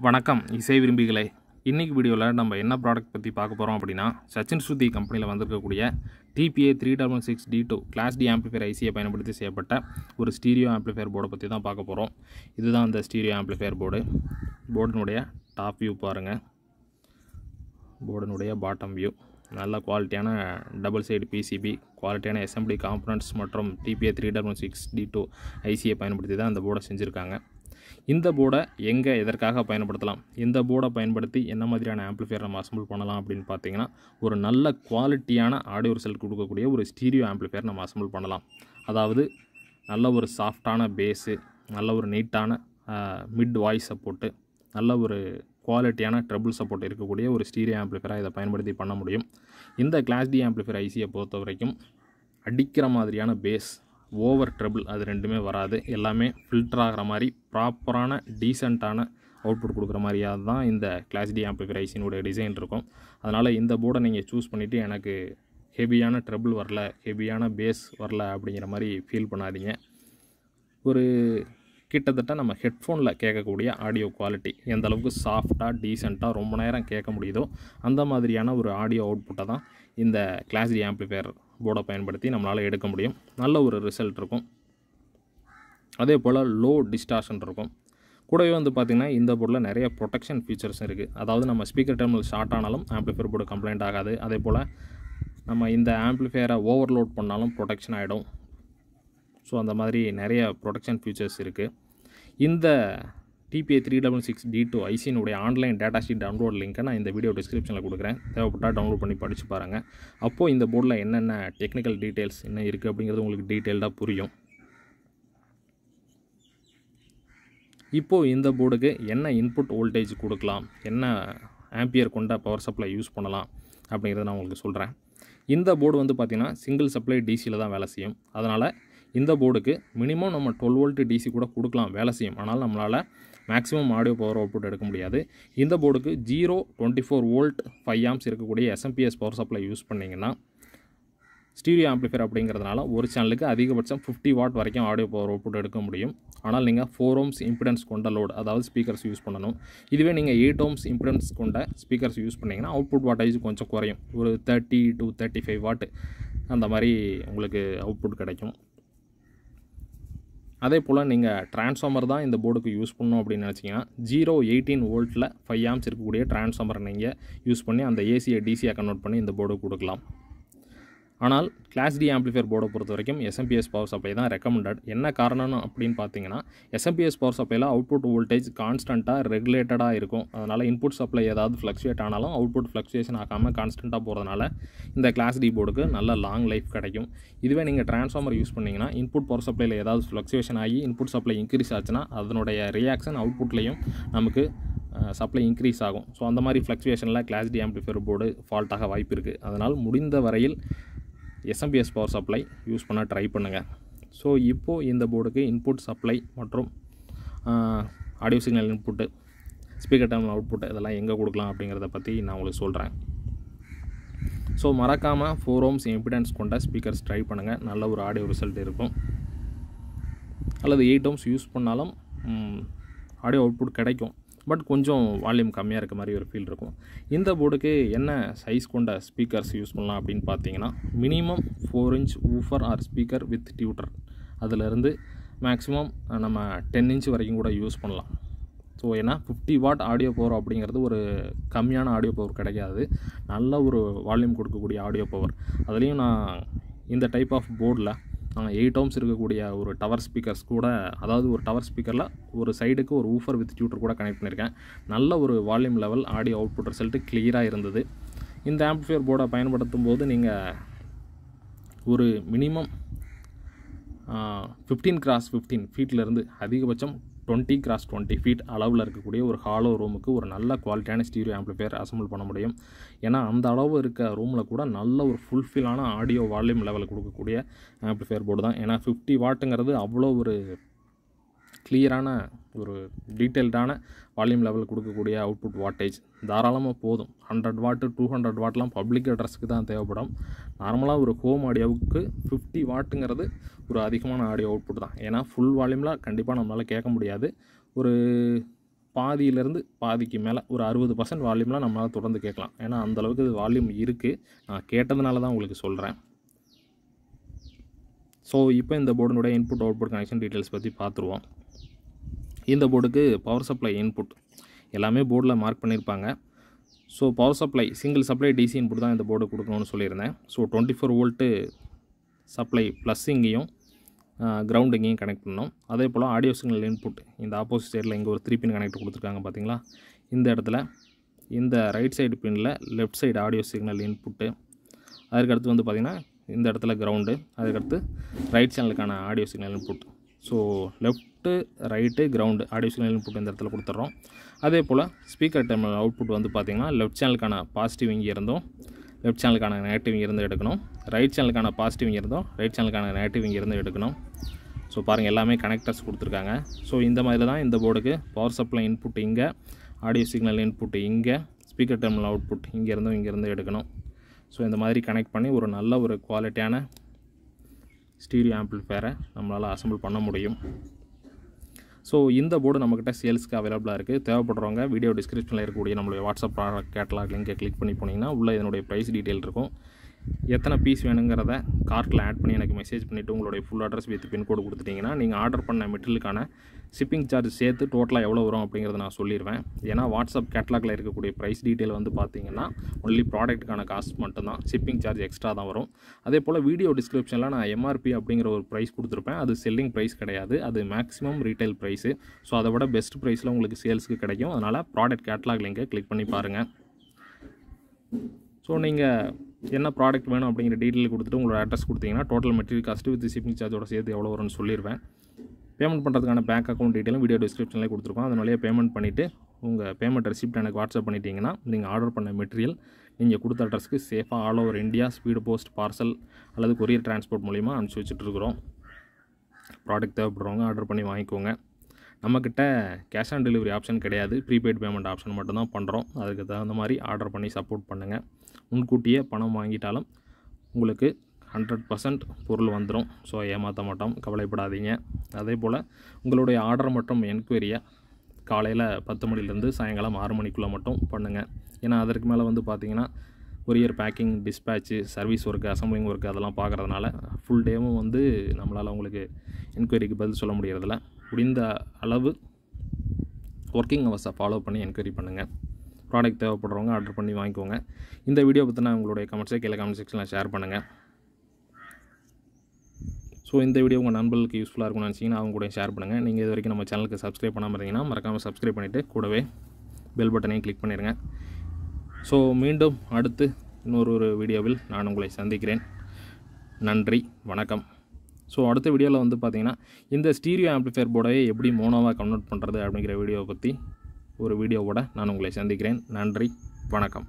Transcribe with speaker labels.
Speaker 1: வணக்கம் இசை விரும்பிகளே. இன்றைக்கி வீடியோவில் நம்ம என்ன ப்ராடக்ட் பற்றி பார்க்க போகிறோம் அப்படின்னா, சச்சின் ஸ்ருதி கம்பெனியில் வந்திருக்கக்கூடிய TPA 3666D2 class D amplifier ஐசியை பயன்படுத்தி செய்யப்பட்ட ஒரு ஸ்டீரியோ ஆம்ப்ளிஃபையர் போர்டை பற்றி தான் பார்க்க போகிறோம். இதுதான் அந்த ஸ்டீரியோ ஆம்ப்ளிஃபையர் போர்டினுடைய டாப் வியூ பாருங்கள். போர்டினுடைய பாட்டம் வியூ நல்ல குவாலிட்டியான டபுள் சைடு PCB, குவாலிட்டியான SMD காம்பனன்ட்ஸ் மற்றும் TPA 3666D2 ஐசியை பயன்படுத்தி தான் அந்த போர்டை செஞ்சுருக்காங்க. இந்த போர்டை எங்கே எதற்காக பயன்படுத்தலாம், இந்த போர்டை பயன்படுத்தி என்ன மாதிரியான ஆம்ப்ளிஃபையர் நம்ம அசம்பிள் பண்ணலாம் அப்படின்னு பார்த்தீங்கன்னா, ஒரு நல்ல குவாலிட்டியான ஆடியோ ரிசல்ட் கொடுக்கக்கூடிய ஒரு ஸ்டீரியோ ஆம்ப்ளிஃபையர் நம்ம அசம்பிள் பண்ணலாம். அதாவது நல்ல ஒரு சாஃப்டான பேஸு, நல்ல ஒரு நீட்டான மிட் வாய்ஸ் சப்போர்ட்டு, நல்ல ஒரு குவாலிட்டியான ட்ரபிள் சப்போர்ட் இருக்கக்கூடிய ஒரு ஸ்டீரியோ ஆம்ப்ளிஃபையராக இதை பயன்படுத்தி பண்ண முடியும். இந்த கிளாஸ் டி ஆம்ப்ளிஃபையர் ஐசியை பொறுத்த வரைக்கும் அடிக்கிற மாதிரியான பேஸ், ஓவர் ட்ரபிள் அது ரெண்டுமே வராது. எல்லாமே ஃபில்டர் ஆகிற மாதிரி ப்ராப்பரான டீசெண்டான அவுட்புட் கொடுக்குற மாதிரியாக தான் இந்த கிளாஸ் டி ஆம்ப்ளிஃபையர் ஐசியினுடைய டிசைன் இருக்கும். அதனால் இந்த போர்டை நீங்கள் சூஸ் பண்ணிவிட்டு எனக்கு ஹெவியான ட்ரபிள் வரல, ஹெவியான பேஸ் வரல அப்படிங்கிற மாதிரி ஃபீல் பண்ணாதீங்க. ஒரு கிட்டத்தட்ட நம்ம ஹெட்ஃபோனில் கேட்கக்கூடிய ஆடியோ குவாலிட்டி எந்த அளவுக்கு சாஃப்டாக டீசெண்டாக ரொம்ப நேரம் கேட்க முடியுதோ அந்த மாதிரியான ஒரு ஆடியோ அவுட்புட்டை தான் இந்த கிளாஸ் டி ஆம்ப்ளிஃபையர் போர்டை பயன்படுத்தி நம்மளால் எடுக்க முடியும். நல்ல ஒரு ரிசல்ட் இருக்கும். அதே போல் லோ டிஸ்டார்ஷன் இருக்கும். கூடவே வந்து பார்த்திங்கன்னா இந்த போர்டில் நிறைய ப்ரொடெக்ஷன் ஃபீச்சர்ஸ் இருக்குது. அதாவது நம்ம ஸ்பீக்கர் டெர்மினல் ஷார்ட் ஆனாலும் ஆம்ப்ளிஃபையர் போர்டு கம்ப்ளைண்ட் ஆகாது. அதே போல் நம்ம இந்த ஆம்ப்ளிஃபையரை ஓவர்லோட் பண்ணாலும் ப்ரொடெக்ஷன் ஆகிடும். ஸோ அந்த மாதிரி நிறைய ப்ரொடெக்ஷன் ஃபீச்சர்ஸ் இருக்குது. இந்த TPA 3666D2 ஐசியினுடைய ஆன்லைன் டேட்டா ஷீட் டவுன்லோட் லிங்க்கை நான் இந்த வீடியோ டிஸ்கிரிப்ஷனில் கொடுக்குறேன். தேவைப்பட்டால் டவுன்லோட் பண்ணி படித்து பாருங்கள். அப்போது இந்த போர்டில் என்னென்ன டெக்னிக்கல் டீட்டெயில்ஸ் என்ன இருக்குது அப்படிங்கிறது உங்களுக்கு டீட்டெயில்டாக புரியும். இப்போது இந்த போர்டுக்கு என்ன இன்புட் வோல்டேஜ் கொடுக்கலாம், என்ன ஆம்பியர் கொண்ட பவர் சப்ளை யூஸ் பண்ணலாம் அப்படிங்கிறத நான் உங்களுக்கு சொல்கிறேன். இந்த போர்டு வந்து பார்த்திங்கன்னா சிங்கிள் சப்ளை டிசியில் தான் வேலை செய்யும். அதனால் இந்த போர்டுக்கு மினிமம் நம்ம 12 வோல்ட் டிசி கூட கொடுக்கலாம், வேலை செய்யும். ஆனால் நம்மளால் மேக்ஸிமம் ஆடியோ பவர் அவுட்புட் எடுக்க முடியாது. இந்த போர்டுக்கு 0-24 வோல்ட் 5 ஆம்ஸ் இருக்கக்கூடிய SMPS பவர் சப்ளை யூஸ் பண்ணிங்கன்னா, ஸ்டீரியோ ஆம்ப்ளிஃபையர் அப்படிங்கிறதுனால ஒரு சேனலுக்கு அதிகபட்சம் 50 வாட் வரைக்கும் ஆடியோ பவர் அவுட்புட் எடுக்க முடியும். ஆனால் நீங்கள் 4 ohms இம்பிடன்ஸ் கொண்ட லோட், அதாவது ஸ்பீக்கர்ஸ் யூஸ் பண்ணணும். இதுவே நீங்கள் 8 ohms இம்பிடன்ஸ் கொண்ட ஸ்பீக்கர்ஸ் யூஸ் பண்ணிங்கன்னா அவுட்புட் வாட்டேஜ் கொஞ்சம் குறையும். ஒரு 30-35 வாட் அந்த மாதிரி உங்களுக்கு அவுட்புட் கிடைக்கும். அதே போல் நீங்கள் டிரான்ஸ்ஃபார்மர் தான் இந்த போர்டுக்கு யூஸ் பண்ணணும் அப்படின்னு நினச்சிங்கன்னா 0-18 வோல்ட்டில் 5 ஆம்ஸ் இருக்கக்கூடிய டிரான்ஸ்ஃபார்மரை நீங்கள் யூஸ் பண்ணி அந்த ஏசியை டிசியாக கன்வெர்ட் பண்ணி இந்த போர்டுக்கு கொடுக்கலாம். ஆனால் கிளாஸ் டி ஆம்ப்ளிஃபையர் போர்டை பொறுத்த வரைக்கும் SMPS பவர் சப்ளை தான் ரெக்கமெண்டட். என்ன காரணம் அப்படின்னு பார்த்தீங்கன்னா, SMPS பவர் சப்ளையில் அவுட்புட் வோல்டேஜ் கான்ஸ்டண்ட்டாக ரெகுலேட்டடாக இருக்கும். அதனால் இன்புட் சப்ளை ஏதாவது ஃப்ளக்சுவேட் ஆனாலும் அவுட்புட் ஃப்ளக்சுவேஷன் ஆகாமல் கான்ஸ்டண்ட்டாக போகிறதுனால இந்த கிளாஸ் டி போர்டுக்கு நல்ல லாங் லைஃப் கிடைக்கும். இதுவே நீங்கள் டிரான்ஸ்ஃபார்மர் யூஸ் பண்ணிங்கன்னா இன்புட் பவர் சப்ளையில் ஏதாவது ஃப்ளக்சுவேஷன் ஆகி இன்புட் சப்ளை இன்க்ரீஸ் ஆச்சுன்னா அதனுடைய ரியாக்ஷன் அவுட்புட்லேயும் நமக்கு சப்ளை இன்க்ரீஸ் ஆகும். ஸோ அந்த மாதிரி ஃப்ளக்சுவேஷனில் கிளாஸ் டி ஆம்ப்ளிஃபையர் போர்டு ஃபால்ட்டாக வாய்ப்பு இருக்குது. அதனால் முடிந்த வரையில் SMPS பவர் சப்ளை யூஸ் பண்ண ட்ரை பண்ணுங்கள். ஸோ இப்போது இந்த போர்டுக்கு இன்புட் சப்ளை மற்றும் audio signal input, speaker terminal output இதெல்லாம் எங்கே கொடுக்கலாம் அப்படிங்கிறத பற்றி நான் உங்களுக்கு சொல்கிறேன். ஸோ மறக்காமல் 4 ohms இம்பிடன்ஸ் கொண்ட ஸ்பீக்கர்ஸ் ட்ரை பண்ணுங்கள். நல்ல ஒரு ஆடியோ ரிசல்ட் இருக்கும். அல்லது 8 ohms யூஸ் பண்ணாலும் ஆடியோ அவுட்புட் கிடைக்கும். பட் கொஞ்சம் வால்யூம் கம்மியாக இருக்க மாதிரி ஒரு ஃபீல் இருக்கும். இந்த போர்டுக்கு என்ன சைஸ் கொண்ட ஸ்பீக்கர்ஸ் யூஸ் பண்ணலாம் அப்படின்னு பார்த்தீங்கன்னா, minimum 4 inch woofer or speaker with tweeter, அதிலிருந்து மேக்ஸிமம் நம்ம 10 inch வரைக்கும் கூட யூஸ் பண்ணலாம். ஸோ ஏன்னா 50 வாட் ஆடியோ பவர் அப்படிங்கிறது ஒரு கம்மியான ஆடியோ பவர் கிடைக்காது. நல்ல ஒரு வால்யூம் கொடுக்கக்கூடிய ஆடியோ பவர். அதுலேயும் நான் இந்த டைப் ஆஃப் போர்டில் 8 ohms இருக்கக்கூடிய ஒரு டவர் ஸ்பீக்கர்ஸ் கூட, அதாவது ஒரு டவர் ஸ்பீக்கரில் ஒரு சைடுக்கு ஒரு ஊஃபர் வித் டியூட்டர் கூட கனெக்ட் பண்ணியிருக்கேன். நல்ல ஒரு volume level audio output result கிளியராக இருந்தது. இந்த ஆம்ப்ளிஃபையர் போர்டை பயன்படுத்தும் போது நீங்கள் ஒரு மினிமம் 15x15 ஃபீட்லேருந்து அதிகபட்சம் 20x20 ஃபீட் அளவில் இருக்கக்கூடிய ஒரு ஹாலோ ரூமுக்கு ஒரு நல்ல குவாலிட்டியான ஸ்டீரியோ ஆம்ப்ளிஃபையர் அசம்பிள் பண்ண முடியும். ஏன்னா அந்த அளவு இருக்க ரூமில் கூட நல்ல ஒரு ஃபுல்ஃபில்லான ஆடியோ வால்யூம் லெவலில் கொடுக்கக்கூடிய ஆம்ப்ளிஃபையர் போர்டு தான். ஏன்னா 50 வாட்டுங்கிறது அவ்வளோ ஒரு கிளியரான ஒரு டீட்டெயில்டான வால்யூம் லெவல் கொடுக்கக்கூடிய அவுட்புட் வாட்டேஜ் தாராளமாக போதும். 100 வாட்டு 200 வாட்லாம் பப்ளிக் அட்ரஸுக்கு தான் தேவைப்படும். நார்மலாக ஒரு ஹோம் ஆடியோவுக்கு 50 வாட்டுங்கிறது ஒரு அதிகமான ஆடியோ அவுட்புட் தான். ஏன்னா ஃபுல் வால்யூமில் கண்டிப்பாக நம்மளால் கேட்க முடியாது. ஒரு பாதியிலேருந்து பாதிக்கு மேலே ஒரு 60% வால்யூம்லாம் நம்மளால் தொடர்ந்து கேட்கலாம். ஏன்னா அந்தளவுக்கு இது வால்யூம் இருக்குது. நான் கேட்டதுனால தான் உங்களுக்கு சொல்கிறேன். ஸோ இப்போ இந்த போர்டினுடைய இன்புட் அவுட்புட் கனெக்ஷன் டீட்டெயில்ஸ் பற்றி பார்த்துருவோம். இந்த போர்டுக்கு பவர் சப்ளை இன்புட் எல்லாமே போர்டில் மார்க் பண்ணியிருப்பாங்க. So power supply single supply DC input தான் இந்த போர்டு கொடுக்கணும்னு சொல்லியிருந்தேன். ஸோ 24 வோல்ட்டு சப்ளை ப்ளஸ் இங்கேயும் கிரவுண்ட் இங்கேயும் கனெக்ட் பண்ணோம். அதே போல் ஆடியோ சிக்னல் இன்புட் இந்த ஆப்போசிட் சைடில் இங்கே ஒரு 3 பின் கனெக்டர் கொடுத்துருக்காங்க பார்த்தீங்களா. இந்த இடத்துல இந்த ரைட் சைடு பின்னில் left side audio signal input, அதுக்கடுத்து வந்து பார்த்திங்கன்னா இந்த இடத்துல கிரவுண்டு, அதுக்கடுத்து ரைட் சேனலுக்கான audio signal input. So left right ground audio signal input இந்த இடத்துல கொடுத்துட்றோம். அதே போல் ஸ்பீக்கர் டெர்மினல் அவுட்புட் வந்து பார்த்திங்கன்னா லெஃப்ட் சேனலுக்கான பாசிட்டிவ் இங்கே இருந்தும் லெஃப்ட் சேனலுக்கான நெகட்டிவ் இருந்து எடுக்கணும். ரைட் சேனலுக்கான பாசிட்டிவ் இருந்தோம், ரைட் சேனலுக்கான நெகட்டிவ் இருந்து எடுக்கணும். ஸோ பாருங்கள் எல்லாமே கனெக்டர்ஸ் கொடுத்துருக்காங்க. ஸோ இந்த மாதிரி தான் இந்த போர்டுக்கு பவர் சப்ளை இன்புட் இங்கே, ஆடியோ சிக்னல் இன்புட் இங்கே, ஸ்பீக்கர் டெர்மினல் அவுட்புட் இங்கேருந்து எடுக்கணும். ஸோ இந்த மாதிரி கனெக்ட் பண்ணி ஒரு நல்ல ஒரு குவாலிட்டியான ஸ்டீரியோ ஆம்பிளிஃபையரை நம்மளால் அசம்பிள் பண்ண முடியும். ஸோ இந்த போர்டு நம்மக்கிட்ட சேல்ஸ்க்கு அவைலபிளாக இருக்குது. தேவைப்படுறவங்க வீடியோ டிஸ்கிரிப்ஷனில் இருக்கக்கூடிய நம்மளுடைய வாட்ஸ்அப் ப்ராடக்ட் கேட்டலாக் லிங்கை கிளிக் பண்ணி போனீங்கன்னா உள்ளே இதனுடைய ப்ரைஸ் டீட்டெயில் இருக்கும். எத்தனை பீஸ் வேணுங்கிறத கார்ட்டில் ஆட் பண்ணி எனக்கு மெசேஜ் பண்ணிவிட்டு உங்களுடைய ஃபுல் அட்ரஸ் வித் பின்கோடு கொடுத்துட்டிங்கன்னா நீங்கள் ஆர்டர் பண்ண மெட்டீரியலுக்கான ஷிப்பிங் சார்ஜ் சேர்த்து டோட்டலாக எவ்வளோ வரும் அப்படிங்கிறத நான் சொல்லிடுவேன். ஏன்னா வாட்ஸ்அப் கேட்டலாகில் இருக்கக்கூடிய ப்ரைஸ் டீட்டெயில் வந்து பார்த்தீங்கன்னா ஒன்லி ப்ராடக்ட்டுக்கான காஸ்ட் மட்டும்தான், ஷிப்பிங் சார்ஜ் எக்ஸ்ட்ரா தான் வரும். அதே போல் வீடியோ டிஸ்கிரிப்ஷனில் நான் எம்ஆர்பி அப்படிங்கிற ஒரு ப்ரைஸ் கொடுத்துருப்பேன். அது செல்லிங் ப்ரைஸ் கிடையாது, அது மேக்ஸிமம் ரீட்டைல் ப்ரைஸு. ஸோ அதை விட பெஸ்ட் ப்ரைஸில் உங்களுக்கு சேல்ஸுக்கு கிடைக்கும். அதனால் ப்ராடக்ட் கேட்டலாக் லிங்கை கிளிக் பண்ணி பாருங்கள். ஸோ நீங்கள் என்ன ப்ராடக்ட் வேணும் அப்படிங்கிற டீட்டெயில் கொடுத்துட்டு உங்களோட அட்ரஸ் கொடுத்தீங்கன்னா total material cost with shipping சார்ஜோட சேர்த்து எவ்வளோ வரும்னு சொல்லிடுவேன். பேமெண்ட் பண்ணுறதுக்கான பேங்க் அக்கௌண்ட் டீட்டெயிலும் வீடியோ டிஸ்கிரிப்ஷனில் கொடுத்துருக்கோம். அதனாலேயே பேமெண்ட் பண்ணிவிட்டு உங்கள் பேமெண்ட் ரெசிப்ட் எனக்கு வாட்ஸ்அப் பண்ணிட்டீங்கன்னா நீங்கள் ஆர்டர் பண்ண மெட்டீரியல் நீங்கள் கொடுத்த அட்ரஸ்க்கு சேஃபாக all over India speed post, parcel அல்லது கொரியர் டிரான்ஸ்போர்ட் மூலிமா அனுப்பிச்சி வச்சுட்ருக்குறோம். ப்ராடக்ட் தேவைப்படுறவங்க ஆர்டர் பண்ணி வாங்கிக்கோங்க. நம்மக்கிட்ட கேஷ் ஆன் டெலிவரி ஆப்ஷன் கிடையாது, ப்ரீபெய்ட் பேமெண்ட் ஆப்ஷன் மட்டும்தான் பண்ணுறோம். அதுக்கு தகுந்த மாதிரி ஆர்டர் பண்ணி சப்போர்ட் பண்ணுங்கள். முன்கூட்டியே பணம் வாங்கிட்டாலும் உங்களுக்கு 100% பொருள் வந்துடும். ஸோ ஏமாற்ற மாட்டோம், கவலைப்படாதீங்க. அதே போல் உங்களுடைய ஆர்டர் மற்றும் என்கொயரியை காலையில் 10 மணிலேருந்து சாயங்காலம் 6 மணிக்குள்ளே மட்டும் பண்ணுங்கள். ஏன்னா அதற்கு மேலே வந்து பார்த்திங்கன்னா courier packing, dispatch, service work, assembling work அதெல்லாம் பார்க்குறதுனால ஃபுல் டேவும் வந்து நம்மளால் உங்களுக்கு என்கொயரிக்கு பதில் சொல்ல முடியறதில்ல. முடிந்த அளவு ஒர்க்கிங் ஹவர்ஸை ஃபாலோ பண்ணி என்கொயரி பண்ணுங்கள். ப்ராடக்ட் தேவைப்படுறவங்க ஆர்டர் பண்ணி வாங்கிக்கோங்க. இந்த வீடியோ பற்றின உங்களுடைய கமெண்ட்ஸை கீழே கமெண்ட் செக்ஷனில் ஷேர் பண்ணுங்கள். ஸோ இந்த வீடியோ உங்கள் நண்பர்களுக்கு யூஸ்ஃபுல்லாக இருக்கும்னு நினச்சிங்கன்னா அவங்க கூட ஷேர் பண்ணுங்கள். நீங்கள் இது வரைக்கும் நம்ம சேனலுக்கு சப்ஸ்கிரைப் பண்ணாமல் இருந்தீங்கன்னா மறக்காமல் சப்ஸ்கிரைப் பண்ணிவிட்டு கூடவே பெல் பட்டனையும் கிளிக் பண்ணிடுங்க. ஸோ மீண்டும் அடுத்து இன்னொரு வீடியோவில் நான் உங்களை சந்திக்கிறேன். நன்றி, வணக்கம். ஸோ அடுத்த வீடியோவில் வந்து பார்த்திங்கன்னா இந்த ஸ்டீரியோ ஆம்பிளிஃபையர் போர்டையே எப்படி மோனோவாக கன்வெர்ட் பண்ணுறது அப்படிங்கிற வீடியோவை பற்றி ஒரு வீடியோவோட நான் உங்களை சந்திக்கிறேன். நன்றி, வணக்கம்.